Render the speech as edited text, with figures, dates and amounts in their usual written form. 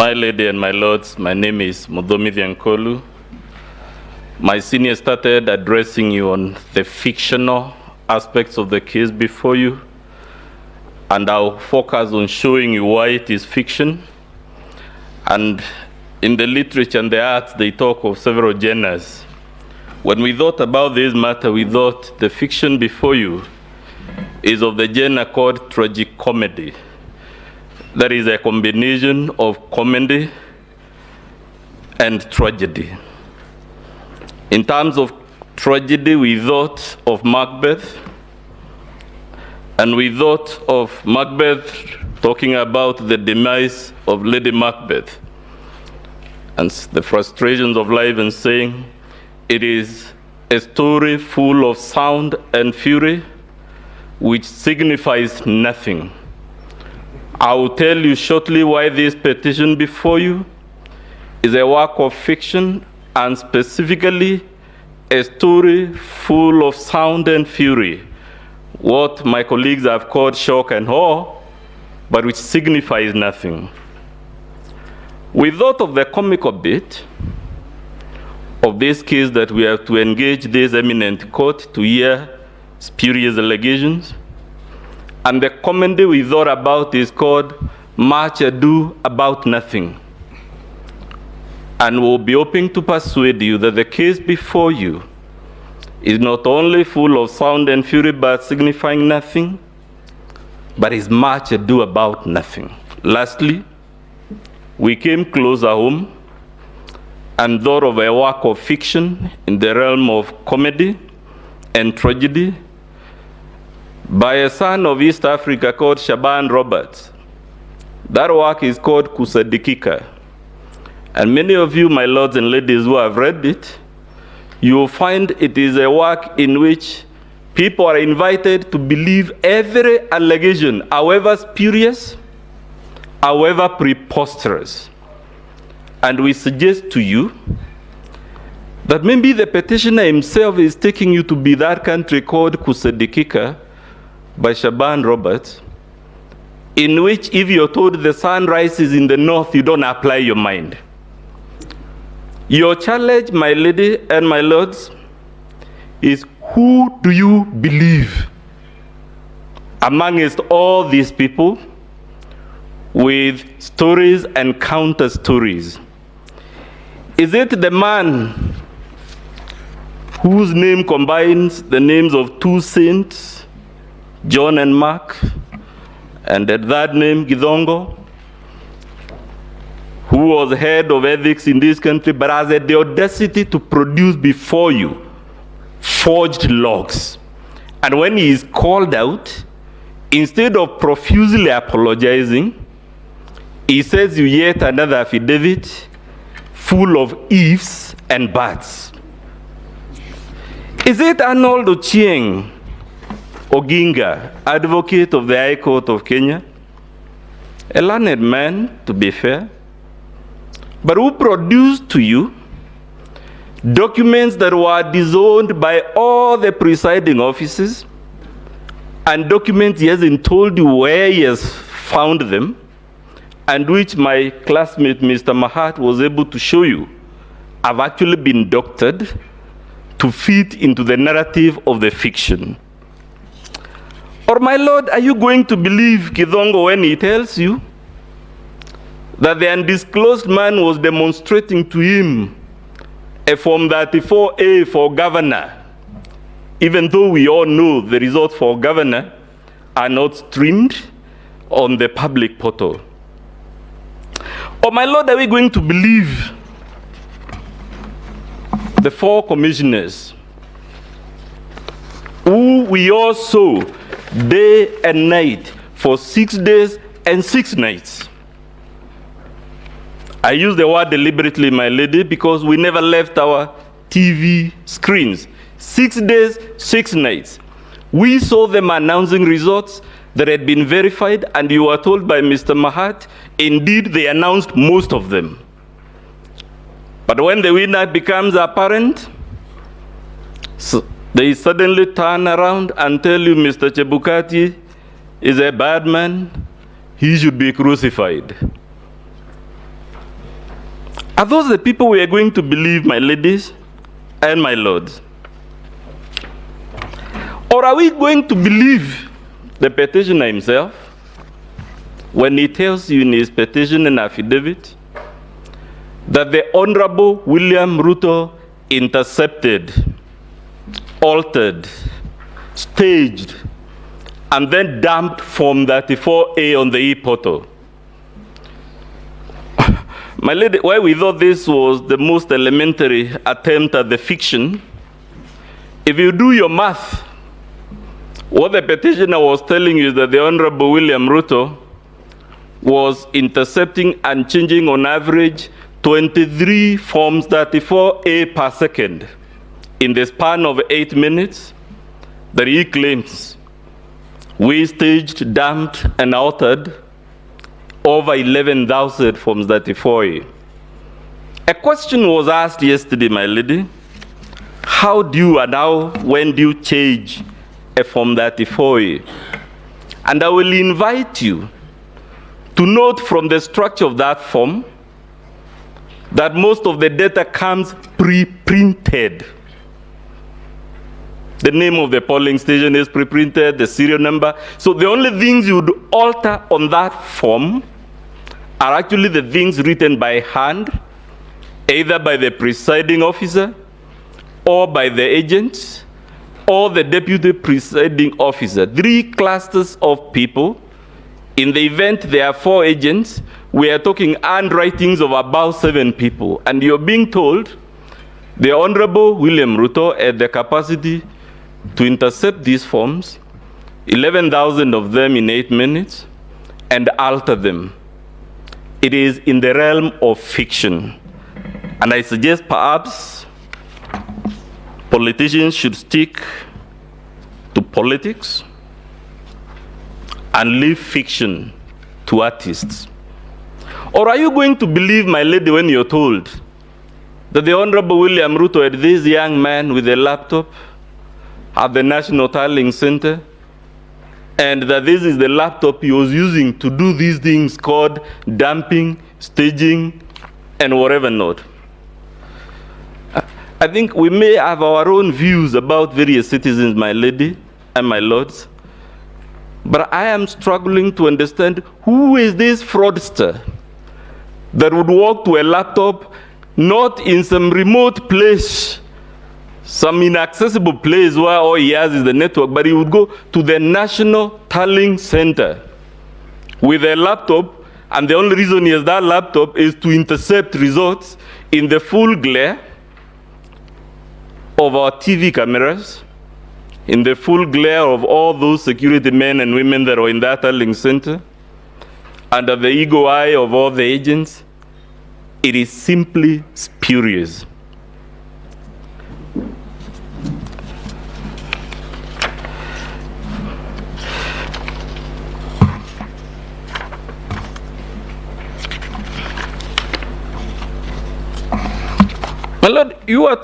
My lady and my lords, my name is Muthomi Thiankolu. My senior started addressing you on the fictional aspects of the case before you, and I'll focus on showing you why it is fiction. And in the literature and the arts, they talk of several genres. When we thought about this matter, we thought the fiction before you is of the genre called Tragicomedy. That is a combination of comedy and tragedy. In terms of tragedy, we thought of Macbeth, and we thought of Macbeth talking about the demise of Lady Macbeth and the frustrations of life, and saying it is a story full of sound and fury which signifies nothing. I will tell you shortly why this petition before you is a work of fiction, and specifically a story full of sound and fury, what my colleagues have called shock and awe, but which signifies nothing. We thought of the comical bit of this case, that we have to engage this eminent court to hear spurious allegations. And the comedy we thought about is called Much Ado About Nothing. And we'll be hoping to persuade you that the case before you is not only full of sound and fury but signifying nothing, but is much ado about nothing. Lastly, we came closer home and thought of a work of fiction in the realm of comedy and tragedy by a son of East Africa called Shaban Roberts. That work is called Kusadikika. And many of you, my lords and ladies who have read it, you will find it is a work in which people are invited to believe every allegation, however spurious, however preposterous. And we suggest to you that maybe the petitioner himself is taking you to be that country called Kusadikika by Shaban Roberts, in which if you're told the sun rises in the north, you don't apply your mind. Your challenge, my lady and my lords, is who do you believe amongst all these people with stories and counter stories? Is it the man whose name combines the names of two saints, John and Mark, and the third name, Githongo, who was head of ethics in this country, but has the audacity to produce before you forged logs? And when he is called out, instead of profusely apologizing, he says you yet another affidavit full of ifs and buts. Is it Arnold Ochieng Oginga, advocate of the High Court of Kenya, a learned man, to be fair, but who produced to you documents that were disowned by all the presiding officers, and documents he hasn't told you where he has found them, and which my classmate Mr. Mahat was able to show you have actually been doctored to fit into the narrative of the fiction? Or, my lord, are you going to believe Githongo when he tells you that the undisclosed man was demonstrating to him a Form 34A for governor, even though we all know the results for governor are not streamed on the public portal? Or, my lord, are we going to believe the four commissioners who we all saw day and night for 6 days and 6 nights? I use the word deliberately, my lady, because we never left our TV screens. 6 days, 6 nights. We saw them announcing results that had been verified, and you were told by Mr. Mahat, indeed, they announced most of them. But when the winner becomes apparent, they suddenly turn around and tell you Mr. Chebukati is a bad man, he should be crucified. Are those the people we are going to believe, my ladies and my lords? Or are we going to believe the petitioner himself when he tells you in his petition and affidavit that the Honorable William Ruto intercepted, altered, staged, and then dumped Form 34A on the e-portal? My lady, why we thought this was the most elementary attempt at the fiction, if you do your math, what the petitioner was telling you is that the Honorable William Ruto was intercepting and changing on average 23 Forms 34A per second in the span of 8 minutes that he claims we staged, dumped, and altered over 11,000 Forms 34A. A question was asked yesterday, my lady. How do you and when do you change a Form 34A? And I will invite you to note from the structure of that form that most of the data comes pre-printed. The name of the polling station is pre-printed, the serial number. So the only things you would alter on that form are actually the things written by hand, either by the presiding officer or by the agents or the deputy presiding officer. 3 clusters of people. In the event there are 4 agents, we are talking handwritings of about 7 people. And you're being told the Honorable William Ruto had the capacity to intercept these forms, 11,000 of them in 8 minutes, and alter them. It is in the realm of fiction. And I suggest perhaps politicians should stick to politics and leave fiction to artists. Or are you going to believe, my lady, when you're told that the Honorable William Ruto had this young man with a laptop at the National Tallying Center, and that this is the laptop he was using to do these things called dumping, staging, and whatever not? I think we may have our own views about various citizens, my lady and my lords, but I am struggling to understand who is this fraudster that would walk to a laptop not in some remote place, some inaccessible place where all he has is the network, but he would go to the National Tallying Center with a laptop, and the only reason he has that laptop is to intercept results in the full glare of our TV cameras, in the full glare of all those security men and women that are in that tallying center, under the eagle eye of all the agents. It is simply spurious. My Lord, you are